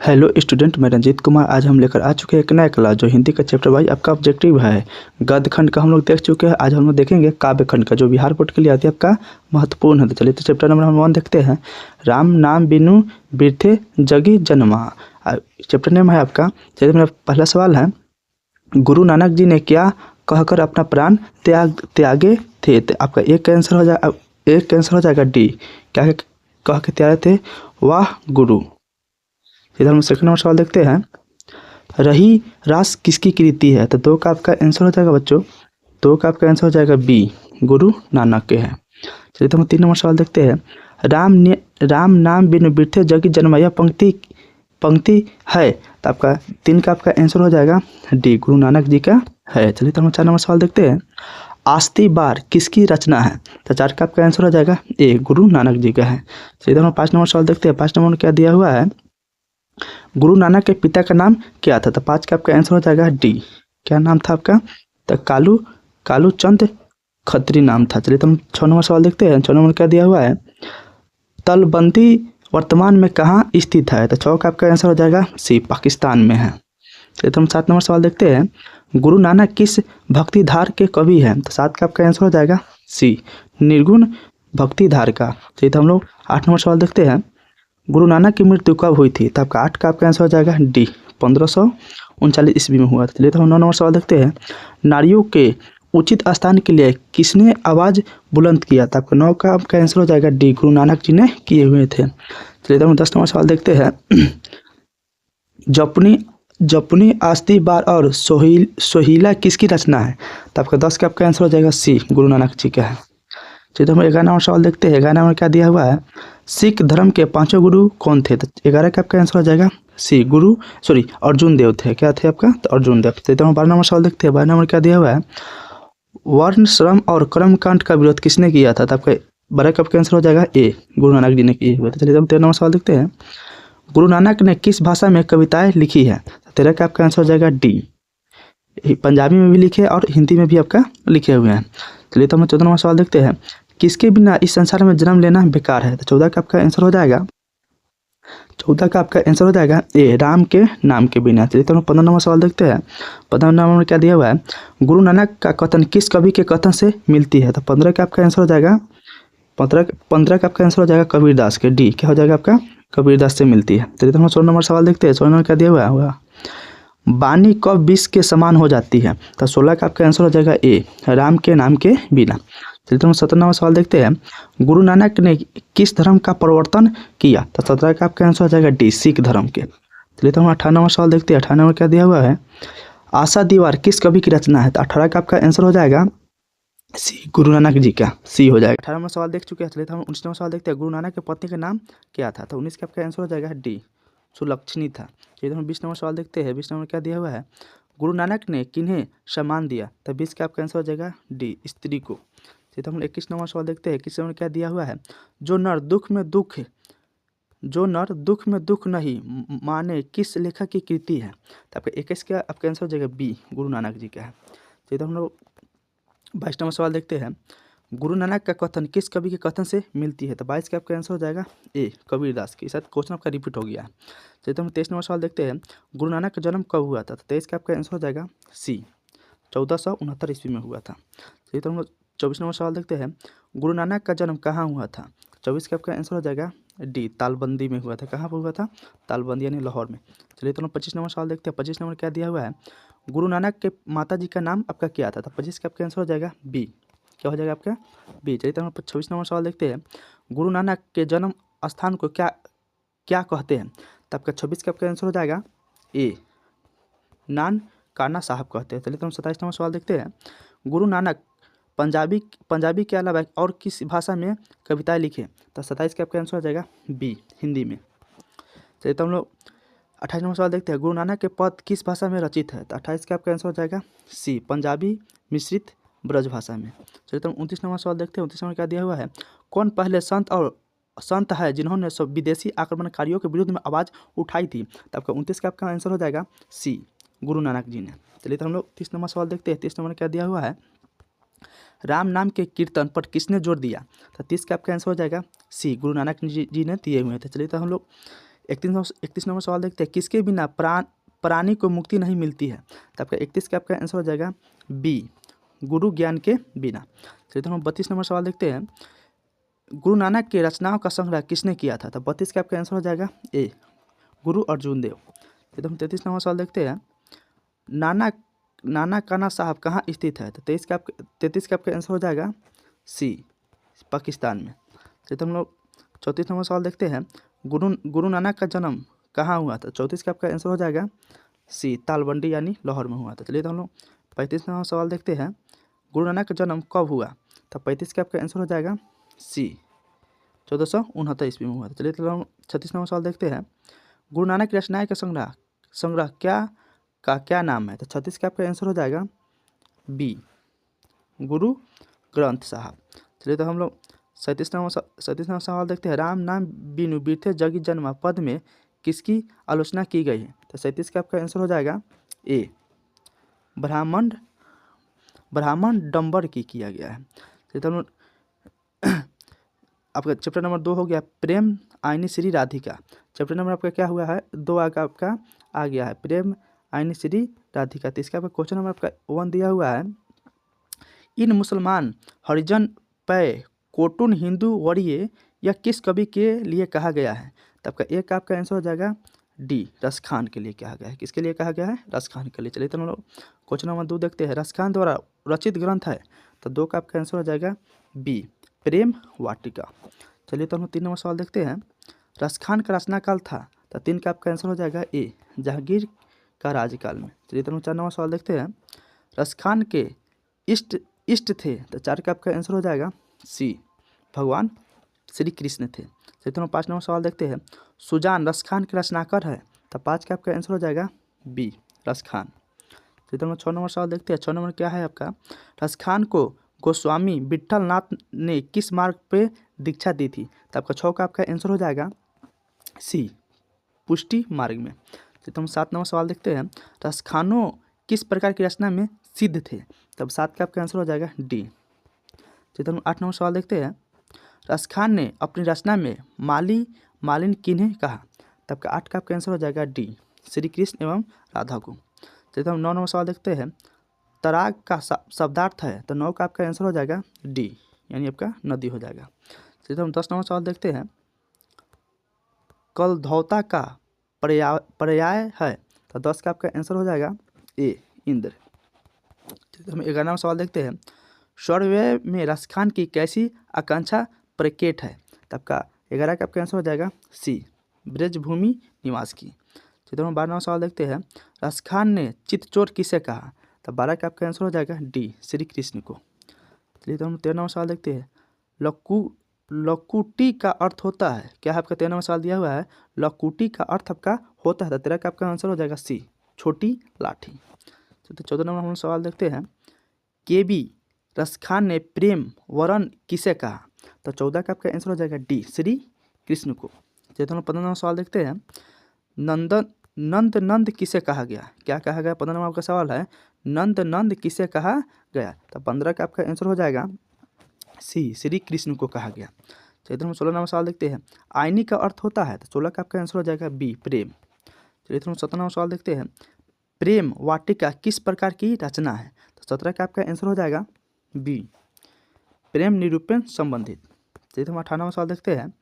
Hello student, मैं रंजीत कुमार। आज हम लेकर आ चुके हैं एक नया क्लास जो हिंदी का चैप्टर वाइज आपका ऑब्जेक्टिव है। गद्य खंड का हम लोग देख चुके हैं। आज हम लोग देखेंगे काव्य खंड का जो बिहार बोर्ड के लिए आती है आपका महत्वपूर्ण है। तो चलिए तो चैप्टर नंबर हम 1 देखते हैं। राम नाम बिनु बिरथे जगी जनमा। चैप्टर नेम है आपका। चलिए मेरा पहला सवाल है, गुरु नानक जी ने क्या कहकर अपना प्राण त्यागे थे? तो आपका एक का आंसर हो जाएगा डी। क्या कह के त्यागे थे? वाह गुरु। इधर हम सेकंड नंबर सवाल देखते हैं। रही रास किसकी कृति है? तो 2 का आपका आंसर हो जाएगा बच्चों, 2 का आपका आंसर हो जाएगा बी, गुरु नानक के हैं। चलिए तो हम 3 नंबर सवाल देखते हैं। राम नाम बिनु बिरथे जगी जन्मा, यह पंक्ति है। तो आपका 3 का आपका आंसर हो जाएगा डी, गुरु नानक जी का है। चलिए तो हम 4 नंबर सवाल देखते हैं। आस्ती बार किसकी रचना है? तो 4 का आपका आंसर हो जाएगा ए, गुरु नानक जी का है। चलिए तो हम 5 नंबर सवाल देखते हैं। 5 नंबर में क्या दिया हुआ है? गुरु नानक के पिता का नाम क्या था? तो 5 का आपका आंसर हो जाएगा डी। क्या नाम था आपका? तो कालू चंद खत्री नाम था। चलिए तो हम 6 नंबर सवाल देखते हैं। 6 नंबर क्या दिया हुआ है? तलबंदी वर्तमान में कहाँ स्थित है? तो 6 का आपका आंसर हो जाएगा सी, पाकिस्तान में है। चलिए तो हम 7 नंबर सवाल देखते हैं। गुरु नानक किस भक्तिधार के कवि हैं? तो 7 का आपका आंसर हो जाएगा सी, निर्गुण भक्तिधार का। चलिए तो हम लोग 8 नंबर सवाल देखते हैं। गुरु नानक की मृत्यु कब हुई थी? तो आपका 8 का आपका आंसर हो जाएगा डी, 1539 ईस्वी में हुआ था। चलिए तो हम 9 नंबर सवाल देखते हैं। नारियों के उचित स्थान के लिए किसने आवाज़ बुलंद किया? था आपका 9 का आपका आंसर हो जाएगा डी, गुरु नानक जी ने किए हुए थे। चलिए तो हम 10 नंबर सवाल देखते हैं। जपनी आस्ती बार और सोहिला किसकी रचना है? तो आपका 10 का आपका आंसर हो जाएगा सी, गुरु नानक जी का है। चलिए तो हम 11 नंबर सवाल देखते हैं। 11 नंबर क्या दिया हुआ है? सिख धर्म के 5 गुरु कौन थे? तो 11 का आपका आंसर हो जाएगा सी, अर्जुन देव थे। क्या थे आपका? तो अर्जुन देव थे। तो हम 12 नंबर सवाल देखते हैं। 12 नंबर क्या दिया हुआ है? वर्ण श्रम और कर्मकांड का विरोध किसने किया था? तो आपका 12 का आपका आंसर हो जाएगा ए, गुरु नानक जी ने किए हुए थे। चलिए हम 13 नंबर सवाल देखते हैं। गुरु नानक ने किस भाषा में कविताएं लिखी है? तो 13 का आपका आंसर हो जाएगा डी, पंजाबी में भी लिखे और हिंदी में भी आपका लिखे हुए हैं। चलिए तो हम 14 नंबर सवाल देखते हैं। किसके बिना इस संसार में जन्म लेना बेकार है? तो 14 का आपका आंसर हो जाएगा, 14 का आपका आंसर हो जाएगा ए, राम के नाम के बिना। चलिए तो हम 15 नंबर सवाल देखते हैं। 15 नंबर में क्या दिया हुआ है? गुरु नानक का कथन किस कवि के कथन से मिलती है? तो 15 का आपका आंसर हो जाएगा 15 का आपका आंसर हो जाएगा कबीरदास के, डी। क्या हो जाएगा आपका? कबीरदास से मिलती है। चलिए तो हम 16 नंबर सवाल देखते हैं। 16 नंबर क्या दिया हुआ है? वाणी कब विष के समान हो जाती है? तो 16 का आपका आंसर हो जाएगा ए, राम के नाम के बिना। चलिए तो हम 17 नंबर सवाल देखते हैं। गुरु नानक ने किस धर्म का प्रवर्तन किया? तो 17 का आपका आंसर हो जाएगा डी, सिख धर्म के। चलिए तो हम 18 नंबर सवाल देखते हैं। 18 नंबर क्या दिया हुआ है? आशा दीवार किस कवि की रचना है? तो 18 का आपका आंसर हो जाएगा सी, गुरु नानक जी का, सी हो जाएगा। 18 नंबर सवाल देख चुके हैं। चलिए तो हम 19 नंबर सवाल देखते हैं। गुरु नानक के पत्नी का नाम क्या था? तो 19 का आपका आंसर हो जाएगा डी, सुलक्षणी था। चलिए तो हम 20 नंबर सवाल देखते हैं। 20 नंबर क्या दिया हुआ है? गुरु नानक ने किन्हें सम्मान दिया? तो 20 का आपका आंसर हो जाएगा डी, स्त्री को। चलिए तो हम 21 नंबर सवाल देखते हैं। 21 नंबर क्या दिया हुआ है? जो नर दुख में दुख नहीं माने किस लेखक की कृति है? तो आपका 21 का आपका आंसर हो जाएगा बी, गुरु नानक जी का है। चलिए तो हम लोग 22 नंबर सवाल देखते हैं। गुरु नानक का कथन किस कवि के कथन से मिलती है? तो 22 का आपका आंसर हो जाएगा ए, कबीरदास के। साथ क्वेश्चन आपका रिपीट हो गया है। चलिए तो हम 23 नंबर सवाल देखते हैं। गुरु नानक का जन्म कब हुआ था? तो 23 का आपका आंसर हो जाएगा सी, 1469 ईस्वी में हुआ था। चलिए तो हम लोग 24 नंबर सवाल देखते हैं। गुरु नानक का जन्म कहाँ हुआ था? 24 का आपका आंसर हो जाएगा डी, तालबंदी में हुआ था। कहाँ पर हुआ था? तालबंदी यानी लाहौर में। चलिए तो हम 25 नंबर सवाल देखते हैं। 25 नंबर क्या दिया हुआ है? गुरु नानक के माता जी का नाम आपका क्या था? तो 25 का आपका आंसर हो जाएगा बी। क्या हो जाएगा आपका? बी। चलिए तो हम 26 नंबर सवाल देखते हैं। गुरु नानक के जन्म स्थान को क्या कहते हैं? तो आपका 26 का आपका आंसर हो जाएगा ए, नानकाना साहब कहते हैं। चलिए तो हम 27 नंबर सवाल देखते हैं। गुरु नानक पंजाबी के अलावा और किस भाषा में कविताएं लिखे? तो 27 का आपका आंसर हो जाएगा बी, हिंदी में। चलिए तो हम लोग 28 नंबर सवाल देखते हैं। गुरु नानक के पद किस भाषा में रचित है? तो 28 का आपका आंसर हो जाएगा सी, पंजाबी मिश्रित ब्रज भाषा में। चलिए तो हम 29 नंबर सवाल देखते हैं। 29 नंबर क्या दिया हुआ है? कौन पहले संत है जिन्होंने सब विदेशी आक्रमणकारियों के विरुद्ध में आवाज़ उठाई थी? तो आपका 29 का आपका आंसर हो जाएगा सी, गुरु नानक जी ने। चलिए तो हम लोग 30 नंबर सवाल देखते हैं। 30 नंबर क्या दिया हुआ है? राम नाम के कीर्तन पर किसने जोर दिया? तो 30 का आपका आंसर हो जाएगा सी, गुरु नानक जी ने दिए हुए थे। चलिए तो हम लोग 31 नंबर सवाल देखते हैं, किसके बिना प्राणी को मुक्ति नहीं मिलती है। तो आपका 31 का आपका आंसर हो जाएगा बी, गुरु ज्ञान के बिना। चलिए तो हम 32 नंबर सवाल देखते हैं, गुरु नानक के रचनाओं का संग्रह किसने किया था। तो 32 का आपका आंसर हो जाएगा ए, गुरु अर्जुन देव। चलिए तो हम 33 नंबर सवाल देखते हैं, नाना काना साहब कहाँ स्थित है। तो 33 का आपका आंसर हो जाएगा सी, पाकिस्तान में। चलिए तो हम लोग 34 नंबर सवाल देखते हैं, गुरु नानक का जन्म कहाँ हुआ था। 34 का आपका आंसर हो जाएगा सी, तालबंडी यानी लाहौर में हुआ था। चलिए तो हम लोग 35 नंबर सवाल देखते हैं, गुरु नानक का जन्म कब हुआ। तो 35 का आपका आंसर हो जाएगा सी, 1469 ईस्वी में हुआ था। चलिए तो हम 36 नंबर सवाल देखते हैं, गुरु नानक की रचनाएं का संग्रह क्या नाम है। तो 36 का आपका आंसर हो जाएगा बी, गुरु ग्रंथ साहब। चलिए तो हम लोग 37 नंबर सवाल देखते हैं, राम नाम बिनु बीते जगी जन्मा पद में किसकी आलोचना की गई है। तो 37 का आपका आंसर हो जाएगा ए, ब्राह्मण डंबर की किया गया है। चलिए तो हम आपका चैप्टर नंबर 2 हो गया प्रेम आईनी श्री राधिका। चैप्टर नंबर आपका क्या हुआ है 2 आपका आ गया है, प्रेम आईनी श्री राधिका। तो इसका आपका क्वेश्चन नंबर आपका 1 दिया हुआ है, इन मुसलमान हरिजन पे कोटुन हिंदू वरीय यह किस कवि के लिए कहा गया है। तो आपका एक आपका आंसर हो जाएगा डी, रसखान के लिए कहा गया है। किसके लिए कहा गया है, रसखान के लिए। चलिए तो हम लोग क्वेश्चन नंबर 2 देखते हैं, रसखान द्वारा रचित ग्रंथ है। तो 2 का आपका आंसर हो जाएगा बी, प्रेम वाटिका। चलिए तो हम 3 नंबर सवाल देखते हैं, रसखान का रचना काल था। तो 3 का आपका आंसर हो जाएगा ए, जहांगीर का राज्यकाल में। चलिए तो हम 4 नंबर सवाल देखते हैं, रसखान के इष्ट थे। तो 4 का आपका आंसर हो जाएगा सी, भगवान श्री कृष्ण थे। चलिए तो हम 5 नंबर सवाल देखते हैं, सुजान रसखान के रचनाकार है। तो 5 का आपका आंसर हो जाएगा बी, रसखान। चलिए तो हम 6 नंबर सवाल देखते हैं, 6 नंबर क्या है आपका, रसखान को गोस्वामी विट्ठल नाथ ने किस मार्ग पे दीक्षा दी थी। तो आपका 6 का आपका आंसर हो जाएगा सी, पुष्टि मार्ग में। तो हम 7 नंबर सवाल देखते हैं, रसखानों किस प्रकार की रचना में सिद्ध थे। तब 7 का आपका आंसर हो जाएगा डी। तो हम 8 नंबर सवाल देखते हैं, रसखान ने अपनी रचना में मालिन किन्हें कहा। तब का 8 का आपका आंसर हो जाएगा डी, श्री कृष्ण एवं राधा को। तो हम 9 नंबर सवाल देखते हैं, तराग का शब्दार्थ है। तो 9 का आपका आंसर हो जाएगा डी, यानी आपका नदी हो जाएगा। तो हम 10 नंबर सवाल देखते हैं, कलधौता का पर्याय है। तो 10 का आपका आंसर हो जाएगा ए, इंद्र। तो हम 11 नंबर सवाल देखते हैं, शौर्य में रसखान की कैसी आकांक्षा प्रकट है। तो आपका 11 का आपका आंसर हो जाएगा सी, ब्रजभूमि निवास की। तो हम 12 नंबर सवाल देखते हैं, रसखान ने चित्तचोर किसे कहा। तो 12 का आपका आंसर हो जाएगा डी, श्री कृष्ण को। चलिए तो हम 13 नंबर सवाल देखते हैं, लकुटी का अर्थ होता है क्या है। आपका 13 नंबर सवाल दिया हुआ है, लकुटी का अर्थ आपका होता है। तो 13 का आपका आंसर हो जाएगा सी, छोटी लाठी। तो 14 नंबर हम सवाल देखते हैं, केबी रसखान ने प्रेम वरण किसे कहा। तो 14 का आपका आंसर हो जाएगा डी, श्री कृष्ण को। चलिए हम 15 नंबर सवाल देखते हैं, नंद किसे कहा गया। क्या कहा गया, 15 नंबर आपका सवाल है, नंद किसे कहा गया। तो 15 का आपका आंसर हो जाएगा सी, श्री कृष्ण को कहा गया। चलिए हम 16 नंबर सवाल देखते हैं, आईनी का अर्थ होता है। तो 16 का आपका आंसर हो जाएगा बी, प्रेम। चलिए हम 17 नंबर सवाल देखते हैं, प्रेम वाटिका किस प्रकार की रचना है। तो 17 का आपका आंसर हो जाएगा बी, प्रेम निरूपण संबंधित। चलिए हम 18 नंबर सवाल देखते हैं,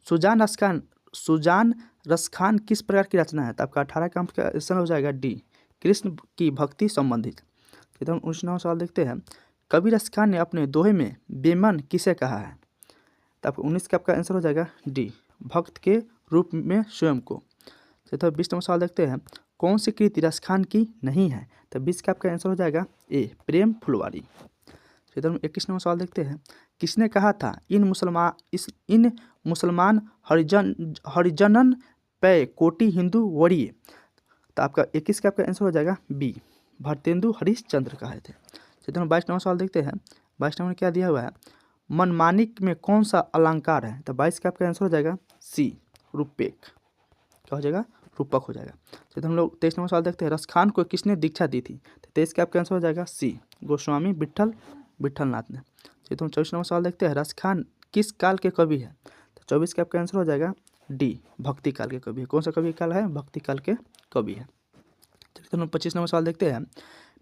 सुजान रसखान किस प्रकार की रचना है। तो आपका 18 का आंसर हो जाएगा डी, कृष्ण की भक्ति संबंधित। तो हम 19 नंबर सवाल देखते हैं, कबीर रसखान ने अपने दोहे में बेमन किसे कहा है। तो आपका 19 का आपका आंसर हो जाएगा डी, भक्त के रूप में स्वयं को। तो 20 नंबर सवाल देखते हैं, कौन सी कृति रसखान की नहीं है। तो 20 का आपका आंसर हो जाएगा ए, प्रेम फुलवारी। तो हम 21 नंबर सवाल देखते हैं, किसने कहा था इन मुसलमान हरिजनन पे कोटि हिंदू वरीय। तो आपका 21 का आपका आंसर हो जाएगा बी, भारतेंदु हरिश्चंद्र कहे थे। तो हम 22 नंबर सवाल देखते हैं, 22 नंबर क्या दिया हुआ है, मनमानिक में कौन सा अलंकार है। तो 22 का आपका आंसर हो जाएगा सी, रूपेक। क्या हो जाएगा, रूपक हो जाएगा। तो हम लोग 23 नंबर सवाल देखते हैं, रसखान को किसने दीक्षा दी थी। तो 23 का आपका आंसर हो जाएगा सी, गोस्वामी विट्ठलनाथ ने। तो हम 24 नंबर सवाल देखते हैं, रसखान किस काल के कवि है। तो 24 का आपका आंसर हो जाएगा डी भक्ति काल के कवि है। कौन सा कवि काल है? भक्ति काल के कवि है। चलिए तो हम 25 नंबर सवाल देखते हैं।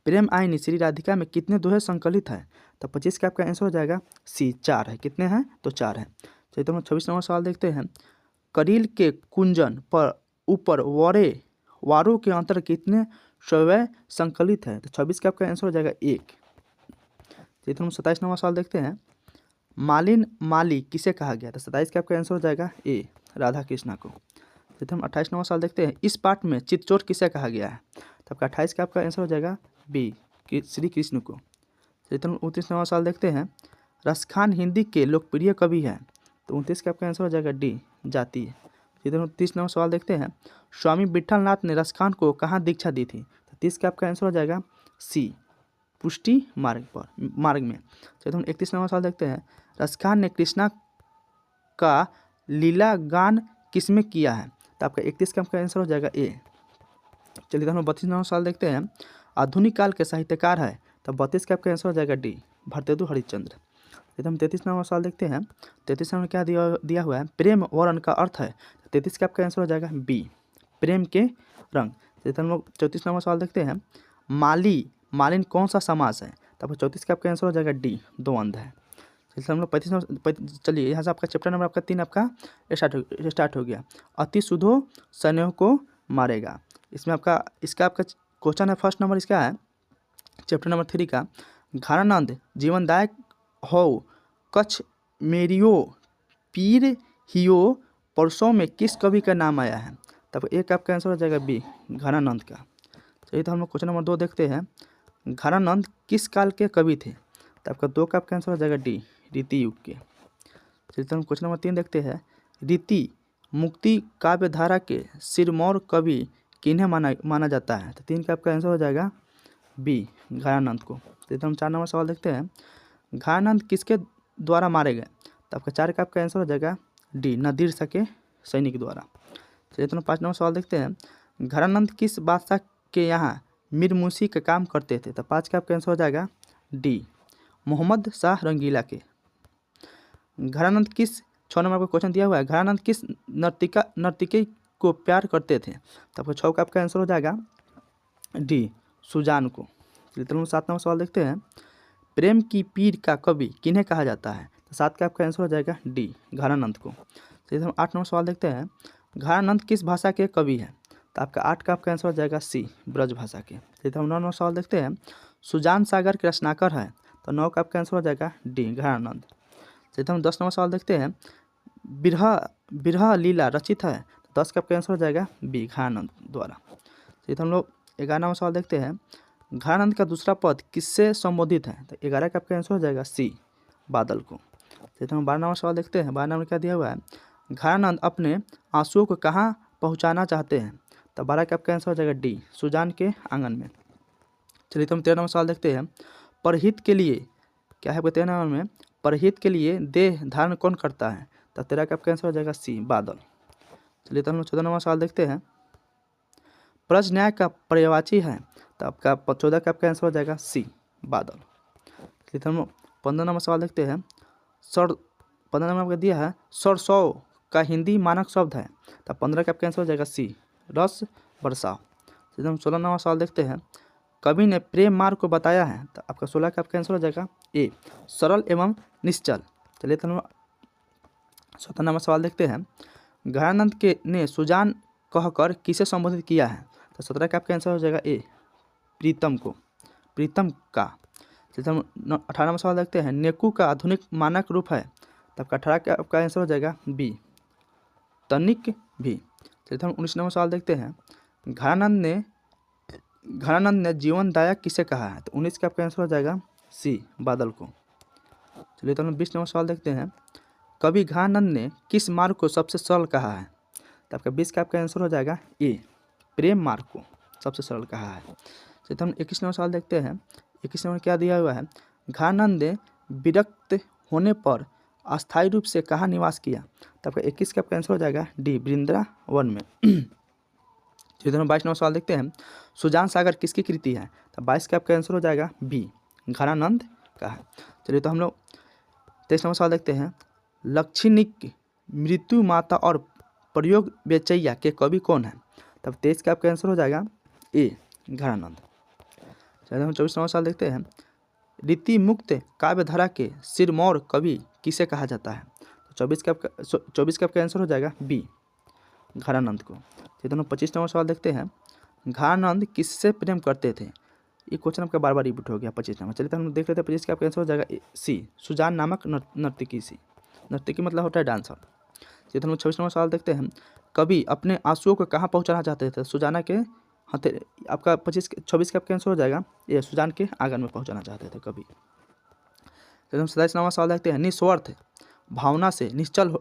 प्रेम आइनी श्री राधिका में कितने दोहे संकलित है? तो 25 का आपका आंसर हो जाएगा सी, 4 है। कितने हैं? तो 4 है। चलिए तो हम 26 नंबर सवाल देखते हैं। करील के कुंजन पर ऊपर वारों के अंतर कितने स्वय संकलित है? तो 26 का आपका आंसर हो जाएगा 1। चलिए तो हम 27 नंबर सवाल देखते हैं। मालिन माली किसे कहा गया? तो 27 का आपका आंसर हो जाएगा ए, राधा कृष्णा को। तो हम 28 नंबर सवाल देखते हैं। इस पाठ में चित्तचोर किसे कहा गया है? तो आपका 28 का आपका आंसर हो जाएगा बी, श्री कृष्ण को। चलिए हम 29 नंबर सवाल देखते हैं। रसखान हिंदी के लोकप्रिय कवि हैं। तो 29 का आपका आंसर हो जाएगा डी, जाति। चलिए हम 30 नंबर सवाल देखते हैं। स्वामी विठलनाथ ने रसखान को कहाँ दीक्षा दी थी? तो 30 का आपका आंसर हो जाएगा सी, पुष्टि मार्ग में। चलिए हम 31 नंबर सवाल देखते हैं। रसखान ने कृष्णा का लीला गान किसमें किया है? तो आपका 31 का आपका आंसर हो जाएगा ए। चलिए तो हम 32 नंबर सवाल देखते हैं। आधुनिक काल के साहित्यकार है। तो 32 का आपका आंसर हो जाएगा डी, भरतेंदु हरिश्चंद्र। चलिए तो हम 33 नंबर सवाल देखते हैं। 33 नंबर क्या दिया हुआ है? प्रेम वर्ण का अर्थ है। 33 का आपका आंसर हो जाएगा बी, प्रेम के रंग। चलिए तो हम लोग 34 नंबर सवाल देखते हैं। मालिन कौन सा समास है? तो आपका 34 का आपका आंसर हो जाएगा डी, द्वंद है। चलिए हम लोग 35 नंबर, चलिए यहाँ से आपका चैप्टर नंबर आपका 3 आपका स्टार्ट हो गया। अति सुधो स्नेह को मारेगा। इसमें इसका आपका क्वेश्चन है, फर्स्ट नंबर इसका है चैप्टर नंबर 3 का। घरानंद जीवनदायक हो कछ मेरियो पीर हियो परसों में किस कवि का नाम आया है? तब एक आपका आंसर हो जाएगा बी, घरानंद का। चलिए तो हम लोग क्वेश्चन नंबर 2 देखते हैं। घरानंद किस काल के कवि थे? तो आपका 2 का आपका आंसर हो जाएगा डी, रीति युग के। चलिए तो हम क्वेश्चन नंबर 3 देखते हैं। रीति मुक्ति काव्य धारा के सिरमौर कवि किन्हें माना जाता है? तो 3 का आपका आंसर हो जाएगा बी, घरानंद को। चलिए तो हम 4 नंबर सवाल देखते हैं। घरानंद किसके द्वारा मारे गए? तो आपका 4 का आपका आंसर हो जाएगा डी, नादिर शाह के सैनिक द्वारा। चलिए तो हम 5 नंबर सवाल देखते हैं। घरानंद किस बादशाह के यहाँ मीरमुंशी का काम करते थे? तो 5 का आपका आंसर हो जाएगा डी, मोहम्मद शाह रंगीला के। घरानंद किस 6 नंबर का क्वेश्चन दिया हुआ है। घरानंद किस नर्तकी को प्यार करते थे? तो आपको 6 का आपका आंसर हो जाएगा डी, सुजान को। चलिए तो हम 7 नंबर सवाल देखते हैं। प्रेम की पीर का कवि किन्हें कहा जाता है? तो 7 का आपका आंसर हो जाएगा डी, घरानंद को। चलिए हम 8 नंबर सवाल देखते हैं। घरानंद किस भाषा के कवि हैं? तो आपका 8 का आपका आंसर हो जाएगा सी, ब्रज भाषा के। चलिए हम 9 नंबर सवाल देखते हैं। सुजान सागर के रचनाकर है। तो 9 का आपका आंसर हो जाएगा डी, घरानंद। चलिए हम 10 नंबर सवाल देखते हैं। बिरह लीला रचित है। तो 10 का आपका आंसर हो जाएगा बी, घरानंद द्वारा। चलिए हम लोग 11 नंबर सवाल देखते हैं। घरानंद का दूसरा पद किससे संबोधित है? तो 11 का आपका आंसर हो जाएगा सी, बादल को। चलिए हम 12 नंबर सवाल देखते हैं। 12 नंबर क्या दिया हुआ है? घरानंद अपने आंसुओं को कहाँ पहुँचाना चाहते हैं? तो 12 का आपका आंसर हो जाएगा डी, सुजान के आंगन में। चलिए तो हम 13 नंबर सवाल देखते हैं। परहित के लिए क्या है? 13 नंबर में परहित के लिए देह धारण कौन करता है? तो 13 का आपका आंसर हो जाएगा सी, बादल। चलिए तो हम 14 नंबर सवाल देखते हैं। प्रज न्याय का पर्यायवाची है। तो आपका 14 का आपका आंसर हो जाएगा सी, बादल। चलिए तो हम 15 नंबर सवाल देखते हैं। 15 नंबर का दिया है सरसों का हिंदी मानक शब्द है। तो 15 का आपका आंसर हो जाएगा सी, रस बरसाव। चलिए हम 16 नंबर सवाल देखते हैं। कवि ने प्रेम मार्ग को बताया है। तो आपका 16 का आपका आंसर हो जाएगा ए, सरल एवं निश्चल। चलिए तो हम 17 नंबर सवाल देखते हैं। घरानंद ने सुजान कहकर किसे संबोधित किया है? तो 17 का आपका आंसर हो जाएगा ए, प्रीतम को, प्रीतम का। चलिए हम 18 नंबर सवाल देखते हैं। नेकू का आधुनिक मानक रूप है। तो आपका 18 का आपका आंसर हो जाएगा बी, तनिक भी। चलिए हम 19 नंबर सवाल देखते हैं। घरानंद ने जीवनदायक किसे कहा है? तो 19 का आपका आंसर हो जाएगा सी, बादल को। चलिए तो हम 20 नंबर सवाल देखते हैं। कवि घरानंद ने किस मार्ग को सबसे सरल कहा है? तो आपका 20 का आपका आंसर हो जाएगा ए, प्रेम मार्ग को सबसे सरल कहा है। चलिए तो हम 21 नंबर सवाल देखते हैं। 21 नंबर क्या दिया हुआ है? घरानंद ने विरक्त होने पर अस्थायी रूप से कहाँ निवास किया? तो आपका 21 का आपका आंसर हो जाएगा डी, वृंदावन में। चलिए तो हम 22 नंबर सवाल देखते हैं। सुजान सागर किसकी कृति है? तो 22 का आपका आंसर हो जाएगा बी, घरानंद का है। चलिए तो हम लोग 23 नंबर सवाल देखते हैं। लक्षणिक मृत्यु माता और प्रयोग बेचैया के कवि कौन है? तब 23 का आपका आंसर हो जाएगा ए घरानंद। चलिए हम 24वां सवाल देखते हैं। रीति मुक्त काव्य धारा के सिरमौर कवि किसे कहा जाता है? तो 24 का आपका आंसर हो जाएगा बी घरानंद को। चलिए हम 25वां सवाल देखते हैं। घरानंद किससे प्रेम करते थे? ये क्वेश्चन आपका बार बार रिपीट हो गया 25 नंबर। चलिए तो हम देख लेते हैं 25 का आपका आंसर हो जाएगा सी सुजान नामक नर्तकी। सी नर्तकी मतलब होता है डांसर। चलिए तो हम 26वां सवाल देखते हैं। कवि अपने आंसुओं को कहाँ पहुँचाना चाहते थे? सुजाना के हथे आपका 26 का आपका आंसर हो जाएगा ये सुजान के आंगन में पहुँचाना चाहते थे कवि। चलिए हम 27वां सवाल देखते हैं। निस्वार्थ भावना से निश्चल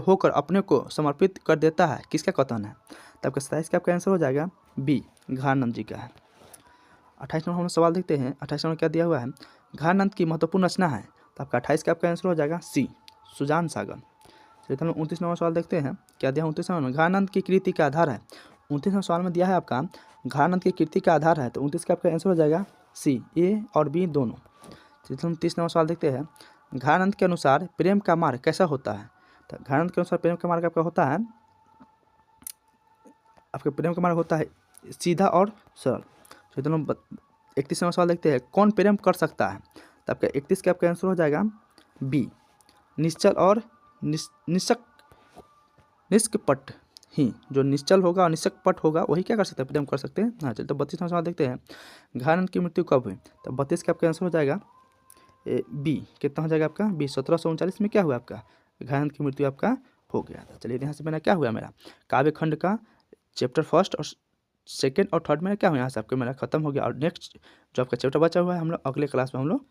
होकर अपने को समर्पित कर देता है किसका कथन है? तब आपका 27 का आपका आंसर हो जाएगा बी घरानंद जी का है। 28 नंबर हम सवाल देखते हैं। 28 नंबर क्या दिया हुआ है? घरानंद की महत्वपूर्ण रचना है। तो आपका 28 का आपका आंसर हो जाएगा सी सुजान सागर। चलिए हम 29 नंबर सवाल देखते हैं। क्या दिया 29 नंबर? घरानंद की कृति का आधार है। 29 नंबर सवाल में दिया है आपका घरानंद की कृति का आधार है। तो 29 का आपका आंसर हो जाएगा सी ए और बी दोनों। चलिए हम 30 नंबर सवाल देखते हैं। घरानंद के अनुसार प्रेम का मार्ग कैसा होता है? तो घरानंद के अनुसार प्रेम का मार्ग आपका होता है आपके प्रेम का मार्ग होता है सीधा और सरल। चलिए हम 31 नंबर सवाल देखते हैं। कौन प्रेम कर सकता है? तो आपका 31 का आपका आंसर हो जाएगा बी निश्चल और निष्कपट ही। जो निश्चल होगा और निष्कपट होगा वही क्या कर सकते हैं? प्रेम कर सकते हैं। हाँ चलिए तो 32 नंबर सवाल देखते हैं। घरानंद की मृत्यु कब हुई? तो 32 का आपका आंसर हो जाएगा बी कितना हो जाएगा आपका बी 1739 में क्या हुआ आपका घरानंद की मृत्यु आपका हो गया था। चलिए यहाँ से मेरा क्या हुआ मेरा काव्य खंड का चैप्टर फर्स्ट और सेकेंड और थर्ड में क्या हुआ यहाँ से आपका मेरा खत्म हो गया। और नेक्स्ट जो आपका चैप्टर बचा हुआ है हम लोग अगले क्लास में हम लोग